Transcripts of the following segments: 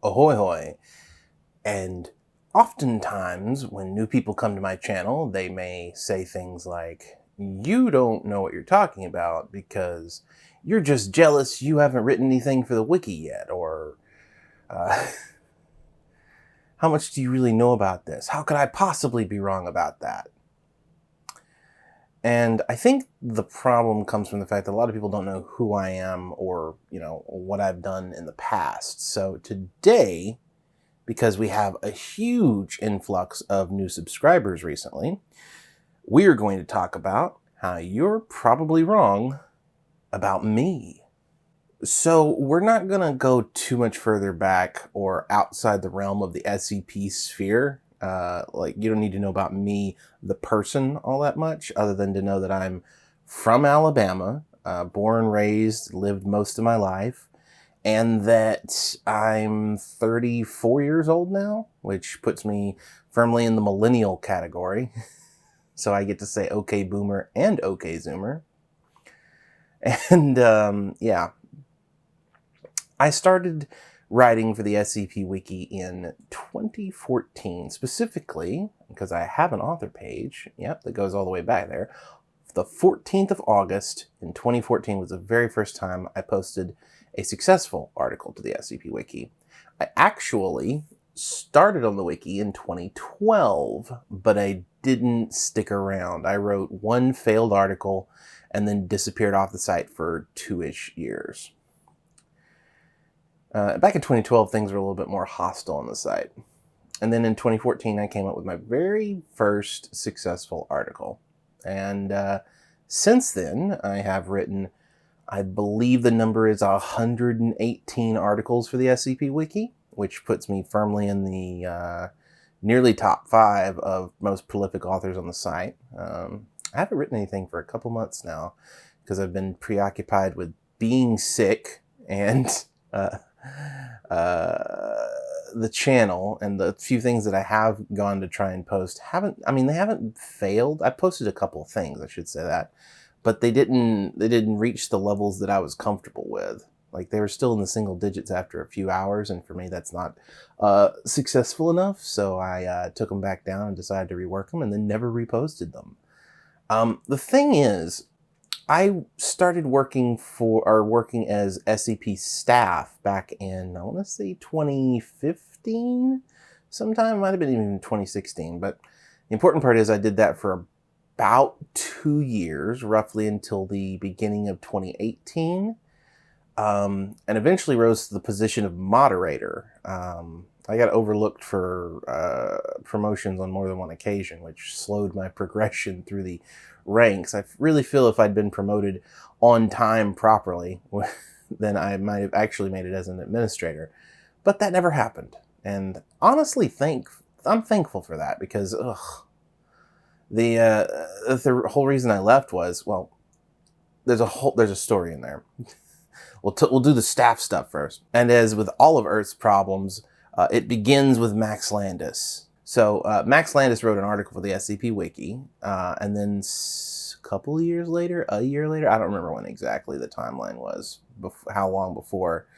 Ahoy hoy. And oftentimes when new people come to my channel, they may say things like, you don't know what you're talking about because you're just jealous you haven't written anything for the wiki yet, or how much do you really know about this? How could I possibly be wrong about that? And I think the problem comes from the fact that a lot of people don't know who I am or, what I've done in the past. So today, because we have a huge influx of new subscribers recently, we are going to talk about how you're probably wrong about me. So we're not going to go too much further back or outside the realm of the SCP sphere. You don't need to know about me, the person, all that much, other than to know that I'm from Alabama, born, raised, lived most of my life, and that I'm 34 years old now, which puts me firmly in the millennial category. So I get to say okay boomer and okay zoomer. And I started writing for the SCP Wiki in 2014, specifically because I have an author page, that goes all the way back there. The 14th of August in 2014 was the very first time I posted a successful article to the SCP Wiki. I actually started on the wiki in 2012, but I didn't stick around. I wrote one failed article and then disappeared off the site for 2-ish years. Back in 2012, things were a little bit more hostile on the site. And then in 2014, I came up with my very first successful article. And since then, I have written, I believe the number is 118 articles for the SCP Wiki, which puts me firmly in the nearly top 5 of most prolific authors on the site. I haven't written anything for a couple months now because I've been preoccupied with being sick and the channel, and the few things that I have gone to try and post they haven't failed. I posted a couple of things, I should say that, but they didn't reach the levels that I was comfortable with. Like, they were still in the single digits after a few hours, and for me that's not successful enough, so I took them back down and decided to rework them and then never reposted them. The thing is, I started working as SCP staff back in, I want to say 2015 sometime. It might have been even 2016, but the important part is I did that for about 2 years, roughly until the beginning of 2018, and eventually rose to the position of moderator. I got overlooked for promotions on more than one occasion, which slowed my progression through the ranks. I really feel if I'd been promoted on time properly, then I might have actually made it as an administrator. But that never happened. And honestly, I'm thankful for that, because the whole reason I left was, well, there's a story in there. We'll do the staff stuff first. And as with all of Earth's problems, it begins with Max Landis. So Max Landis wrote an article for the SCP Wiki, and then a year later, I don't remember when exactly the timeline was, how long before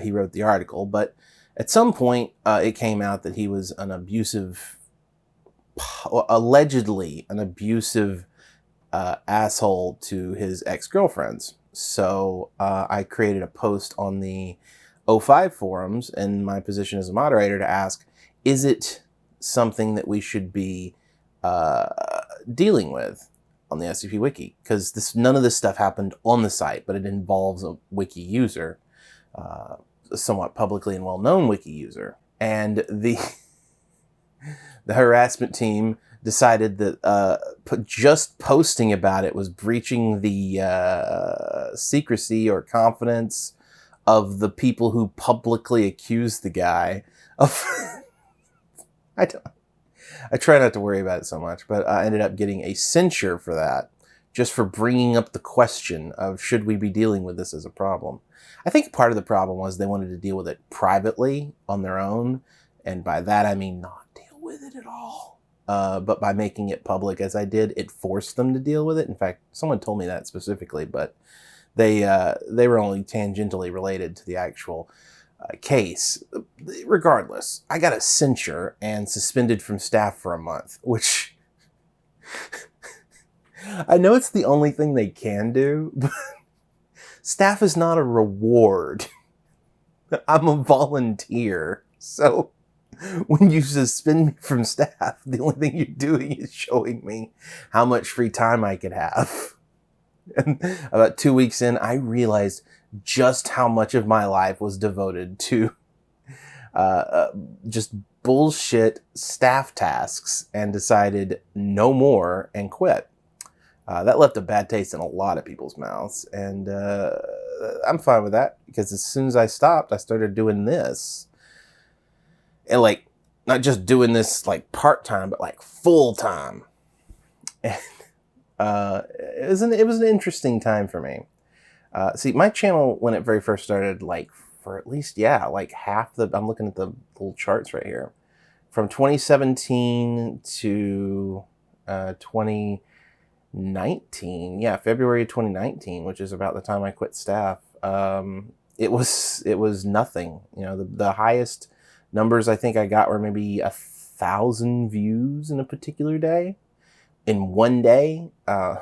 he wrote the article, but at some point it came out that he was allegedly an abusive asshole to his ex-girlfriends. So I created a post on the 05 forums in my position as a moderator to ask, is it something that we should be dealing with on the SCP Wiki? Because none of this stuff happened on the site, but it involves a wiki user, a somewhat publicly and well-known wiki user. And the harassment team decided that just posting about it was breaching the secrecy or confidence of the people who publicly accused the guy of... I try not to worry about it so much, but I ended up getting a censure for that, just for bringing up the question of should we be dealing with this as a problem. I think part of the problem was they wanted to deal with it privately on their own, and by that I mean not deal with it at all. But by making it public as I did, it forced them to deal with it. In fact, someone told me that specifically, but they were only tangentially related to the actual case. Regardless, I got a censure and suspended from staff for a month, which I know it's the only thing they can do, but staff is not a reward. I'm a volunteer. So when you suspend me from staff, the only thing you're doing is showing me how much free time I could have. And about 2 weeks in, I realized just how much of my life was devoted to just bullshit staff tasks, and decided no more and quit. That left a bad taste in a lot of people's mouths, and I'm fine with that, because as soon as I stopped, I started doing this. And like, not just doing this like part-time, but like full-time. And it was an interesting time for me. See, my channel, when it very first started, like for at least, like half the, I'm looking at the little charts right here, from 2017 to 2019, February 2019, which is about the time I quit staff. It was nothing. You know, the highest numbers I think I got were maybe 1,000 views in a particular day, in one day,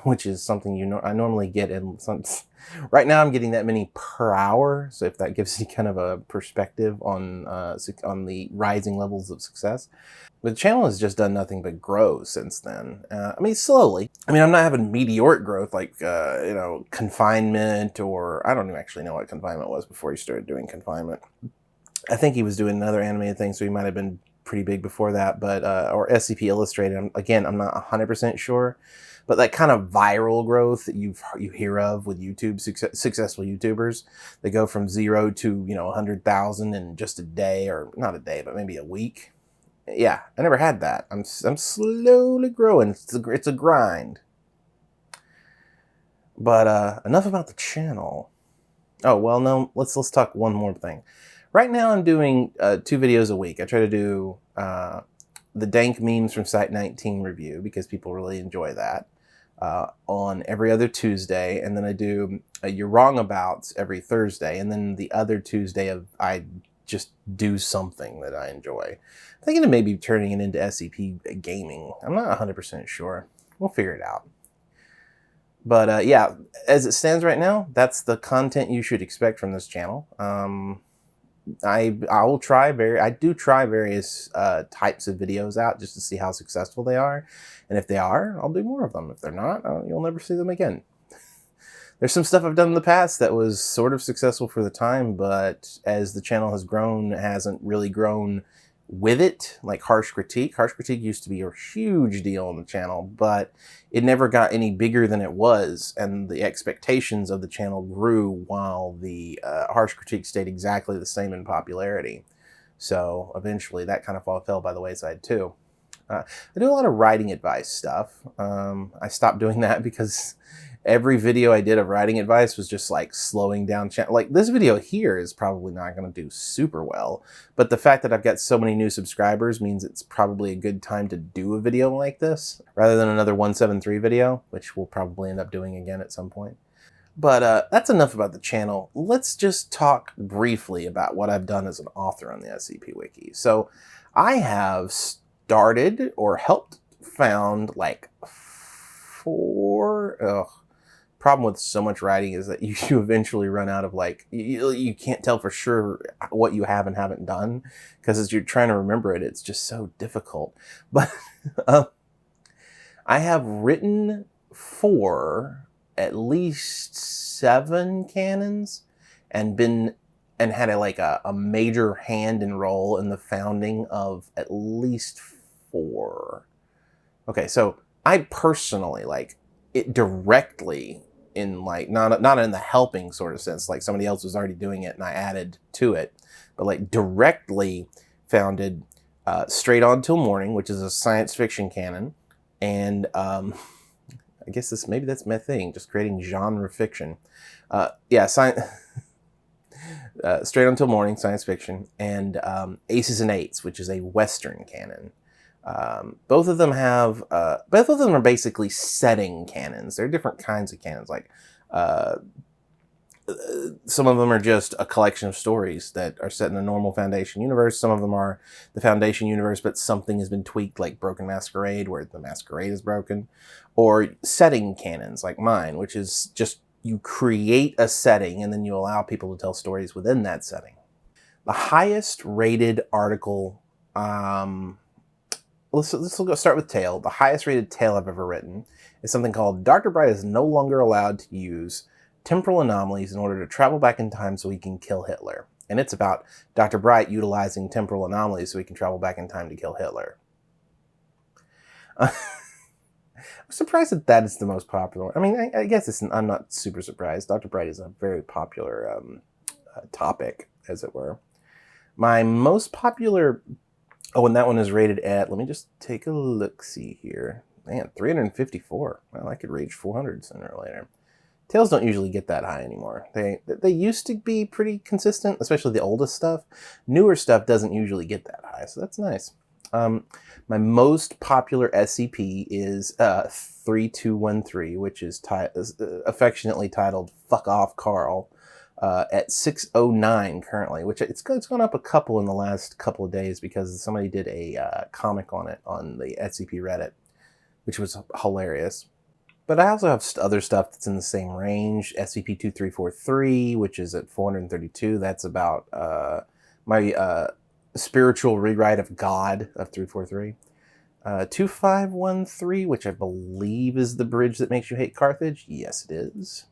which is something I normally get in some. Right now I'm getting that many per hour, so if that gives you kind of a perspective on the rising levels of success. But the channel has just done nothing but grow since then. I mean, slowly. I mean, I'm not having meteoric growth like, confinement, or I don't even actually know what confinement was before he started doing confinement. I think he was doing another animated thing, so he might have been pretty big before that, but or SCP Illustrated. Again, I'm not 100% sure, but that kind of viral growth that you hear of with YouTube, successful YouTubers, they go from 0 to 100,000 in just a day, or not a day, but maybe a week. Yeah, I never had that. I'm slowly growing. It's a grind. But enough about the channel. Oh well, no. Let's talk one more thing. Right now I'm doing 2 videos a week. I try to do the dank memes from Site 19 review, because people really enjoy that, on every other Tuesday. And then I do You're Wrong Abouts every Thursday. And then the other Tuesday I just do something that I enjoy. I'm thinking of maybe turning it into SCP gaming. I'm not 100% sure. We'll figure it out. But as it stands right now, that's the content you should expect from this channel. I do try various types of videos out, just to see how successful they are. And if they are, I'll do more of them. If they're not, you'll never see them again. There's some stuff I've done in the past that was sort of successful for the time, but as the channel has grown, it hasn't really grown with it. Like Harsh Critique. Harsh Critique used to be a huge deal on the channel, but it never got any bigger than it was, and the expectations of the channel grew while the Harsh Critique stayed exactly the same in popularity. So eventually that kind of fell by the wayside too. I do a lot of writing advice stuff. I stopped doing that because every video I did of writing advice was just like slowing down channel. Like this video here is probably not going to do super well, but the fact that I've got so many new subscribers means it's probably a good time to do a video like this rather than another 173 video, which we'll probably end up doing again at some point. But that's enough about the channel. Let's just talk briefly about what I've done as an author on the SCP Wiki. So I have started or helped found like 4... problem with so much writing is that you eventually run out of you can't tell for sure what you have and haven't done, because as you're trying to remember it, it's just so difficult. But I have written for at least 7 canons and had a major hand and role in the founding of at least 4. Okay, so I personally it directly, in not in the helping sort of sense, like somebody else was already doing it and I added to it, but directly founded Straight On Till Morning, which is a science fiction canon, and I guess maybe that's my thing, just creating genre fiction. Straight On Till Morning, science fiction, and Aces and Eights, which is a Western canon. Both of them are basically setting canons. They're different kinds of canons. some of them are just a collection of stories that are set in a normal Foundation universe. Some of them are the Foundation universe, but something has been tweaked, like Broken Masquerade, where the Masquerade is broken, or setting canons like mine, which is just you create a setting and then you allow people to tell stories within that setting. The highest rated article, let's go start with tale. The highest rated tale I've ever written is something called Dr. Bright is no longer allowed to use temporal anomalies in order to travel back in time so he can kill Hitler. And it's about Dr. Bright utilizing temporal anomalies so he can travel back in time to kill Hitler. I'm surprised that is the most popular. I mean, I guess I'm not super surprised. Dr. Bright is a very popular topic, as it were. My most popular... Oh, and that one is rated at... Let me just take a look-see here. Man, 354. Well, I could reach 400 sooner or later. Tales don't usually get that high anymore. They used to be pretty consistent, especially the oldest stuff. Newer stuff doesn't usually get that high, so that's nice. My most popular SCP is 3213, which is affectionately titled Fuck Off Carl, at 609 currently, which it's gone up a couple in the last couple of days because somebody did a comic on it on the SCP Reddit, which was hilarious. But I also have other stuff that's in the same range. SCP-2343, which is at 432. That's about my spiritual rewrite of God of 343. 2513, which I believe is the bridge that makes you hate Carthage. Yes, it is.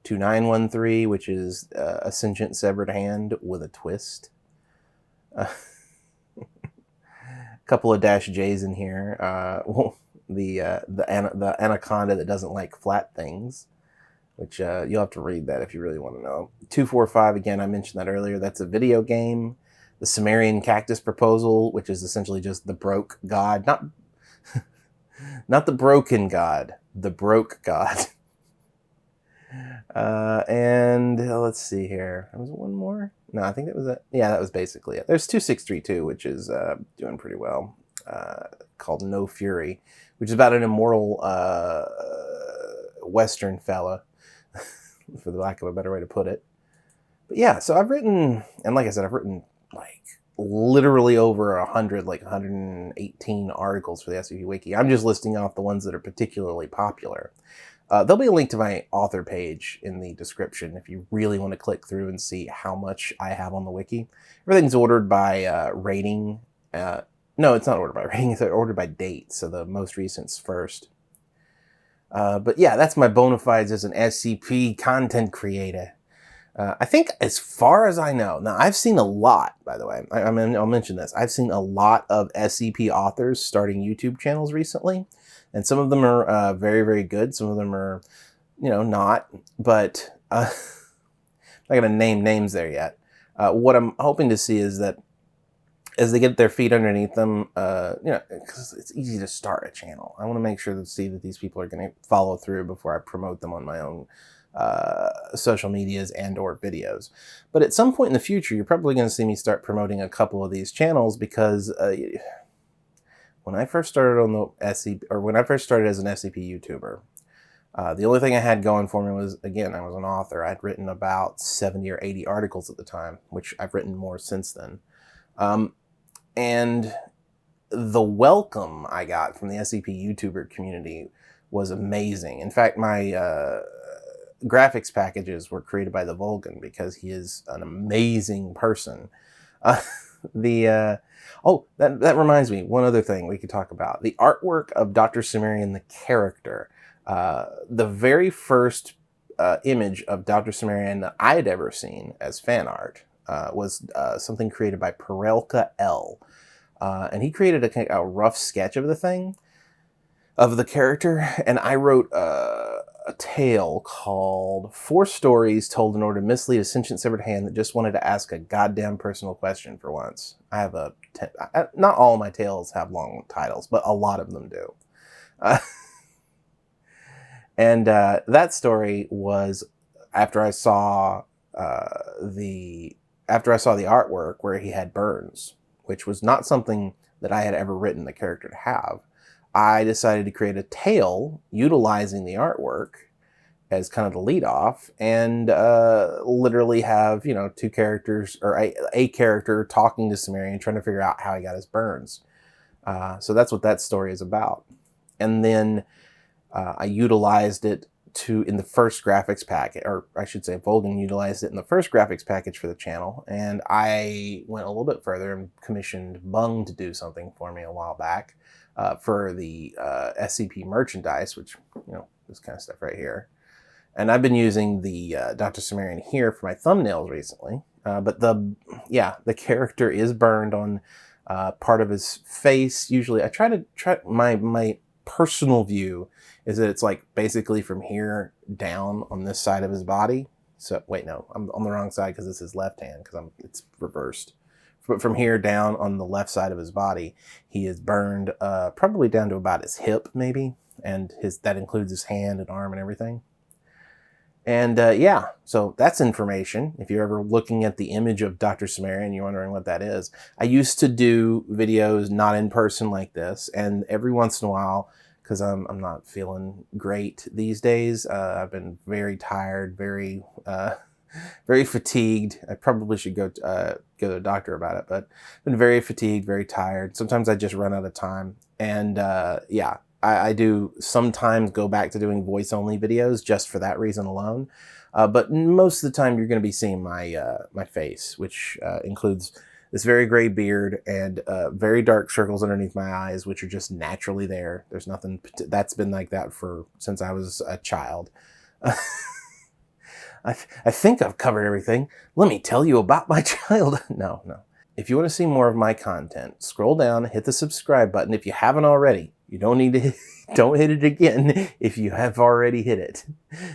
2913, which is a sentient severed hand with a twist. A couple of -J's in here. The anaconda that doesn't like flat things, which you'll have to read that if you really want to know. 245, again, I mentioned that earlier. That's a video game. The Cimmerian Cactus Proposal, which is essentially just the broke god. Not the broken god. The broke god. And let's see here. Was it one more? No, I think that was it. Yeah, that was basically it. There's 2632, which is doing pretty well. Called No Fury, which is about an immoral Western fella, for the lack of a better way to put it. But yeah, so I've written, and like I said, I've written like literally over 100, like 118 articles for the SCP Wiki. I'm just listing off the ones that are particularly popular. There'll be a link to my author page in the description if you really want to click through and see how much I have on the wiki. Everything's ordered by rating. No, it's not ordered by rating. It's ordered by date, so the most recent's first. But yeah, that's my bona fides as an SCP content creator. I think as far as I know, now I've seen a lot, by the way, I mean, I'll mention this. I've seen a lot of SCP authors starting YouTube channels recently, and some of them are very, very good. Some of them are, not, but I'm not going to name names there yet. What I'm hoping to see is that as they get their feet underneath them, because it's easy to start a channel. I want to make sure to see that these people are going to follow through before I promote them on my own social medias and or videos. But at some point in the future, you're probably going to see me start promoting a couple of these channels because when I first started on the SCP, or when I first started as an SCP YouTuber, the only thing I had going for me was, again, I was an author. I'd written about 70 or 80 articles at the time, which I've written more since then. And the welcome I got from the SCP YouTuber community was amazing. In fact, my graphics packages were created by TheVolgun because he is an amazing person. That reminds me, one other thing we could talk about. The artwork of Doctor Cimmerian, the character. The very first image of Doctor Cimmerian that I had ever seen as fan art was something created by Perelka L. And he created a rough sketch of the thing, of the character, and I wrote a tale called 4 Stories Told in Order to Mislead a Sentient Severed Hand That Just Wanted to Ask a Goddamn Personal Question for Once. I have not all of my tales have long titles, but a lot of them do. And that story was after I saw the artwork where he had burns, which was not something that I had ever written the character to have. I decided to create a tale utilizing the artwork as kind of the lead off, and literally have, you know, two characters, or a character talking to Cimmerian, trying to figure out how he got his burns. So that's what that story is about. And then I utilized it in the first graphics package, or I should say Volgun utilized it in the first graphics package for the channel, and I went a little bit further and commissioned Bung to do something for me a while back for the SCP merchandise, which, you know, this kind of stuff right here. And I've been using the Doctor Cimmerian here for my thumbnails recently, but the character is burned on part of his face. Usually I my personal view is that it's like basically from here down on this side of his body. So wait, no, I'm on the wrong side because this is left hand, because it's reversed. But from here down on the left side of his body, he is burned probably down to about his hip maybe, and that includes his hand and arm and everything. And yeah, so that's information. If you're ever looking at the image of Dr. Cimmerian, you're wondering what that is. I used to do videos not in person like this, and every once in a while, because I'm not feeling great these days, I've been very tired, very fatigued. I probably should go to a doctor about it, but I've been very fatigued, very tired. Sometimes I just run out of time, and yeah. I do sometimes go back to doing voice-only videos just for that reason alone. But most of the time you're going to be seeing my face, which includes this very gray beard and very dark circles underneath my eyes, which are just naturally there. There's nothing that's been like that since I was a child. I think I've covered everything. Let me tell you about my child. No. If you want to see more of my content, scroll down, hit the subscribe button if you haven't already. You don't need to don't hit it again if you have already hit it.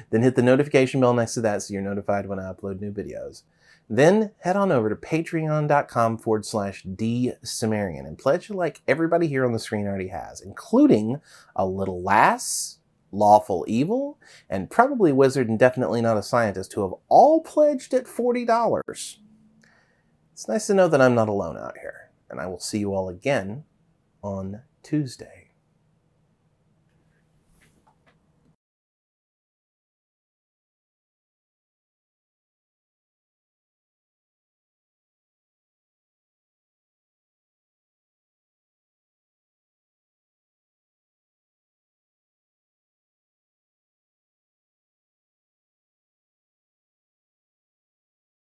Then hit the notification bell next to that so you're notified when I upload new videos. Then head on over to patreon.com/DCimmerian and pledge like everybody here on the screen already has, including a little lass, Lawful Evil, and probably Wizard and definitely not a scientist, who have all pledged at $40. It's nice to know that I'm not alone out here, and I will see you all again on Tuesday.